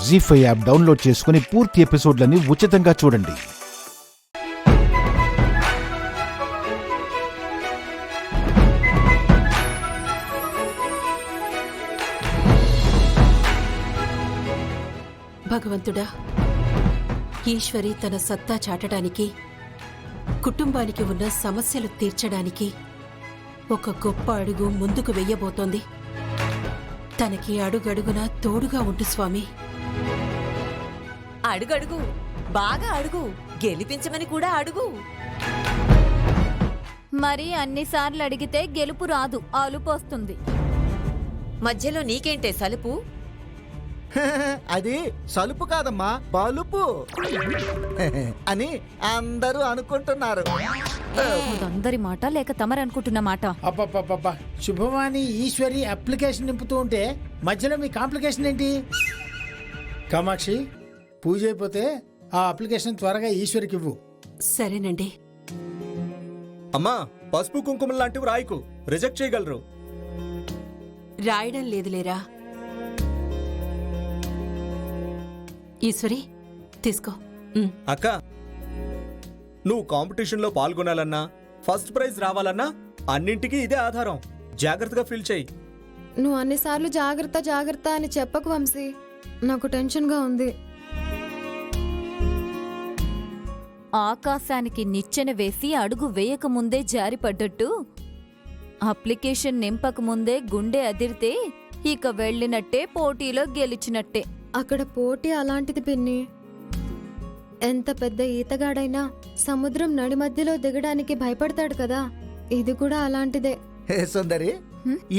జీ5 app download చేసుకుని పూర్తి ఎపిసోడ్లని ఉచితంగా చూడండి. భగవంతుడా, ఈశ్వరి తన సత్తా చాటడానికి, కుటుంబానికి ఉన్న సమస్యలు తీర్చడానికి ఒక గొప్ప అడుగు ముందుకు వెయ్యబోతోంది. తనకి అడుగడుగునా తోడుగా ఉంటు స్వామి. అడుగడుగు, బాగా అడుగు, గెలిపించమని కూడా అడుగు. మరి అన్నిసార్లు అడిగితే గెలుపు రాదు, అలుపొస్తుంది. మధ్యలో నీకేంటే సలుపు? అది సలుపు కాదమ్మా, బలుపు అని అందరూ అనుకుంటున్నారు. అందరి మాట లేక తమరనుకుంటున్న మాట? అబ్బబ్బబ్బబ్బా, శుభవాణి ఈశ్వరి అప్లికేషన్ నింపుతూ ఉంటే మధ్యలో మీ కాంప్లికేషన్ ఏంటి? కామాక్షి, పూజ అయిపోతే ఆ అప్లికేషన్ త్వరగా ఈశ్వరికి ఇవ్వు. సరేనండి. అమ్మా, పసుపు కుంకుమ లాంటివి రాయకు, రిజెక్ట్ చేయగలరు. రాయడం లేదులేరా. ఈశ్వరి, తీసుకో. అక్క, నువ్వు కాంపిటీషన్ లో పాల్గొనాలన్నా, ఫస్ట్ ప్రైజ్ రావాలన్నా అన్నింటికీ ఇదే ఆధారం. జాగ్రత్తగా ఫీల్ చేయి. నువ్వు అన్నిసార్లు జాగ్రత్త జాగ్రత్త అని చెప్పకు వంశీ, నాకు టెన్షన్గా ఉంది. ఆకాశానికి నిచ్చెన వేసి అడుగు వేయకముందే జారిపడ్డట్టు అప్లికేషన్ నింపకముందే గుండె అదిరితే ఇక వెళ్ళినట్టే, పోటీలో గెలిచినట్టే. అక్కడ పోటీ అలాంటిది పిన్ని. ఎంత పెద్ద ఈతగాడైనా సముద్రం నడి మధ్యలో దిగడానికి భయపడతాడు కదా, ఇది కూడా అలాంటిదే. హే సుందరి,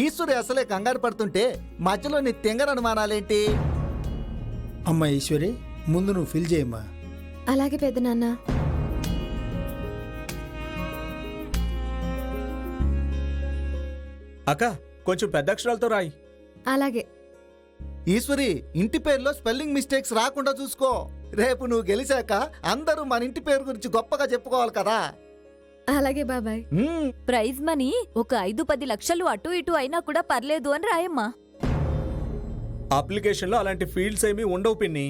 ఈశ్వరి అసలే కంగారు పడుతుంటే మధ్యలో నీ తింగర అనుమానాలేంటి? అమ్మా ఈశ్వరి, ముందు నువ్వు ఫిల్ చేయమ్మా. అలాగే పెద్దనాన్న. అక్క, కొంచెం పెద్ద అక్షరాలతో రాయి. అలాగే. ఈశ్వరి, ఇంటి పేరులో స్పెల్లింగ్ మిస్టేక్స్ రాకుండా చూసుకో. రేపు నువ్వు గెలిచాక అందరూ మన ఇంటి పేరు గురించి గొప్పగా చెప్పుకోవాలి కదా. అలాగే బాబాయ్. ప్రైజ్ మనీ ఒక 5-10 లక్షలు అటు ఇటు అయినా కూడా పర్లేదు అని రాయమ్మా. అప్లికేషన్ లో అలాంటి ఫీల్డ్స్ ఏమీ ఉండవు పిన్ని.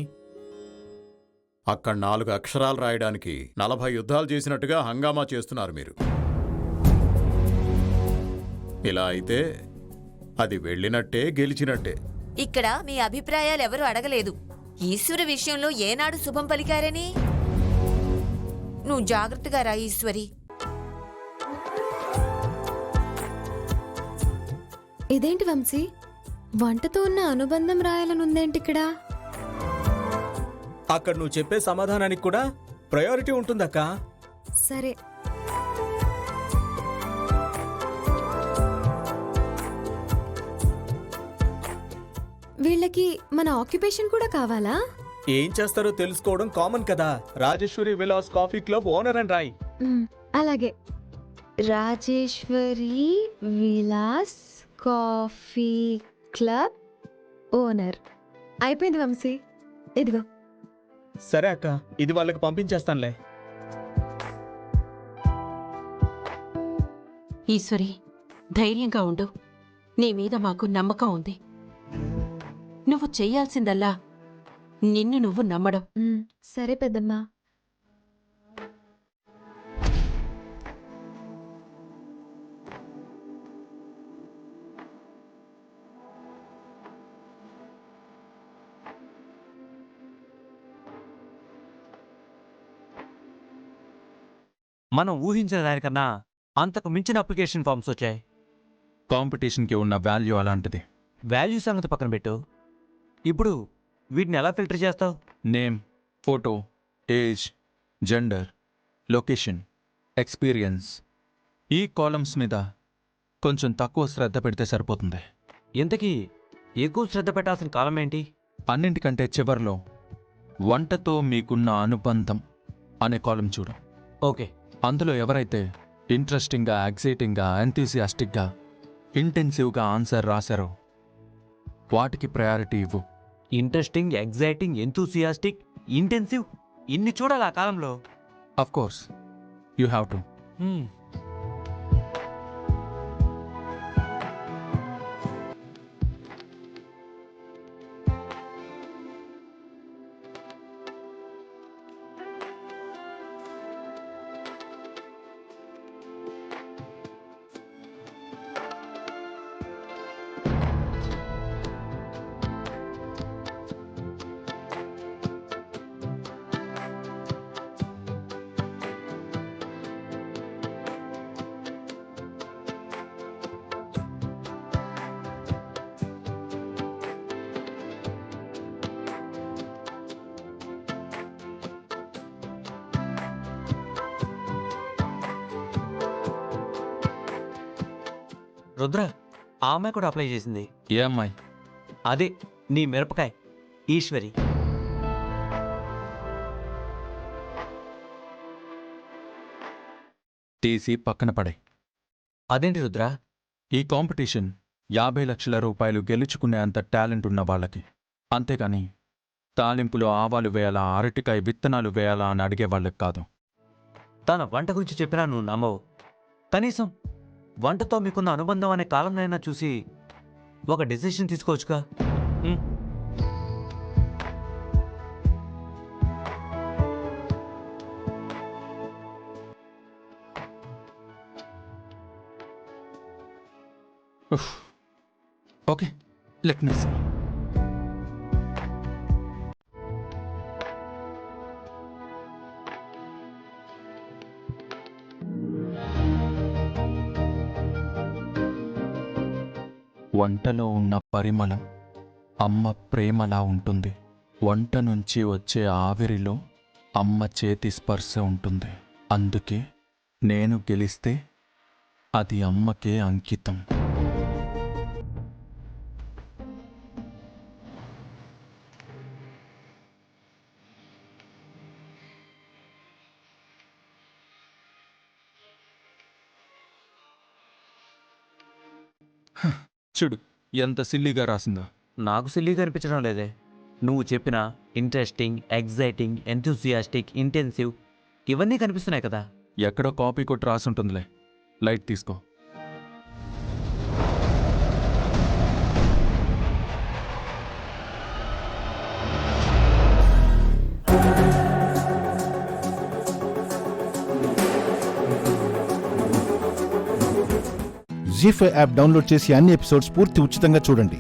అక్కడ 4 అక్షరాలు రాయడానికి 40 యుద్ధాలు చేసినట్టుగా హంగామా చేస్తున్నారు మీరు. ఇలా అయితే అది వెళ్ళినట్టే, గెలిచినట్టే. ఇక్కడ మీ అభిప్రాయాలు ఎవరు అడగలేదు. ఈశ్వరి విషయంలో ఏనాడు శుభం పలికారని? నువ్వు జాగ్రత్తగా రా ఈశ్వరి. ఇదేంటి వంశీ, వంటతో ఉన్న అనుబంధం రాయాలనుందేంటి ఇక్కడ? అక్కడ నువ్వు చెప్పే సమాధానానికి కూడా ప్రయారిటీ ఉంటుందక్కా. సరే. వీళ్ళకి మన ఆక్యుపేషన్ కూడా కావాలా? ఏం చేస్తారో తెలుసుకోవడం కామన్ కదా. Rajeshwari Vilas coffee club owner అని రాయి. అలాగే. Rajeshwari Vilas coffee club owner. అయిపోయింది వంశీ, ఇదిగో. సరే అక్క, ఇది వాళ్ళకి పంపించేస్తానులే. ఈశ్వరి, ధైర్యంగా ఉండు. నీ మీద మాకు నమ్మకం ఉంది. నువ్వు చెయ్యాల్సిందల్లా నిన్ను నువ్వు నమ్మడం. సరే పెద్దమ్మా. మనం ఊహించిన దానికన్నా అంతకు మించిన అప్లికేషన్ ఫామ్స్ వచ్చాయి. కాంపిటీషన్కి ఉన్న వాల్యూ అలాంటిది. వాల్యూ సంగతి పక్కన పెట్టు. ఇప్పుడు వీటిని ఎలా ఫిల్టర్ చేస్తావు? Name, photo, age, gender, location, experience, ఈ కాలమ్స్ మీద కొంచెం తక్కువ శ్రద్ధ పెడితే సరిపోతుంది. ఇంతకీ ఎక్కువ శ్రద్ధ పెట్టాల్సిన కాలం ఏంటి? అన్నింటికంటే చివర్లో వంటతో మీకున్న అనుబంధం అనే కాలం చూడు. ఓకే. అందులో ఎవరైతే ఇంట్రెస్టింగ్గా, ఎగ్జైటింగ్గా, ఎంతూసియాస్టిక్గా, ఇంటెన్సివ్గా ఆన్సర్ రాశారో వాటికి ప్రయారిటీ ఇవ్వు. ఇంట్రెస్టింగ్, ఎగ్జైటింగ్, ఎంతూసియాస్టిక్, ఇంటెన్సివ్, ఇన్ని చూడాలి ఆ కాలంలో. Of course you have to. Rudra ఆ అమ్మాయి కూడా అప్లై చేసింది. ఏ అమ్మాయి? అదే నీ మిరపకాయ ఈశ్వరి. తీసి పక్కన పడే. అదేంటి రుద్ర? ఈ కాంపిటీషన్ 50 లక్షల రూపాయలు గెలుచుకునే అంత టాలెంట్ ఉన్న వాళ్ళకి, అంతేగాని తాలింపులో ఆవాలు వేయాలా, అరటికాయ విత్తనాలు వేయాలా అని అడిగే వాళ్ళకి కాదు. తన వంట గురించి చెప్పినా నువ్వు నమ్మవు. కనీసం వంటతో మీకున్న అనుబంధం అనే కాలంనైనా చూసి ఒక డెసిషన్ తీసుకోవచ్చుగా. ఉం? ఉఫ్. Okay, let me see. వంటలో ఉన్న పరిమళం అమ్మ ప్రేమలా ఉంటుంది. వంట నుంచి వచ్చే ఆవిరిలో అమ్మ చేతి స్పర్శ ఉంటుంది. అందుకే నేను గెలిస్తే అది అమ్మకే అంకితం. చూడు ఎంత సిల్లీగా రాసిందో. నాకు సిల్లీగా అనిపించడం లేదే. నువ్వు చెప్పిన ఇంట్రెస్టింగ్, ఎగ్జైటింగ్, ఎంతూసియాస్టిక్, ఇంటెన్సివ్ ఇవన్నీ కనిపిస్తున్నాయి కదా. ఎక్కడో కాపీ కొట్టి రాసుంటుందిలే. లైట్ తీసుకో. జీ5 యాప్ డౌన్లోడ్ చేసి అన్ని ఎపిసోడ్స్ పూర్తి ఉచితంగా చూడండి.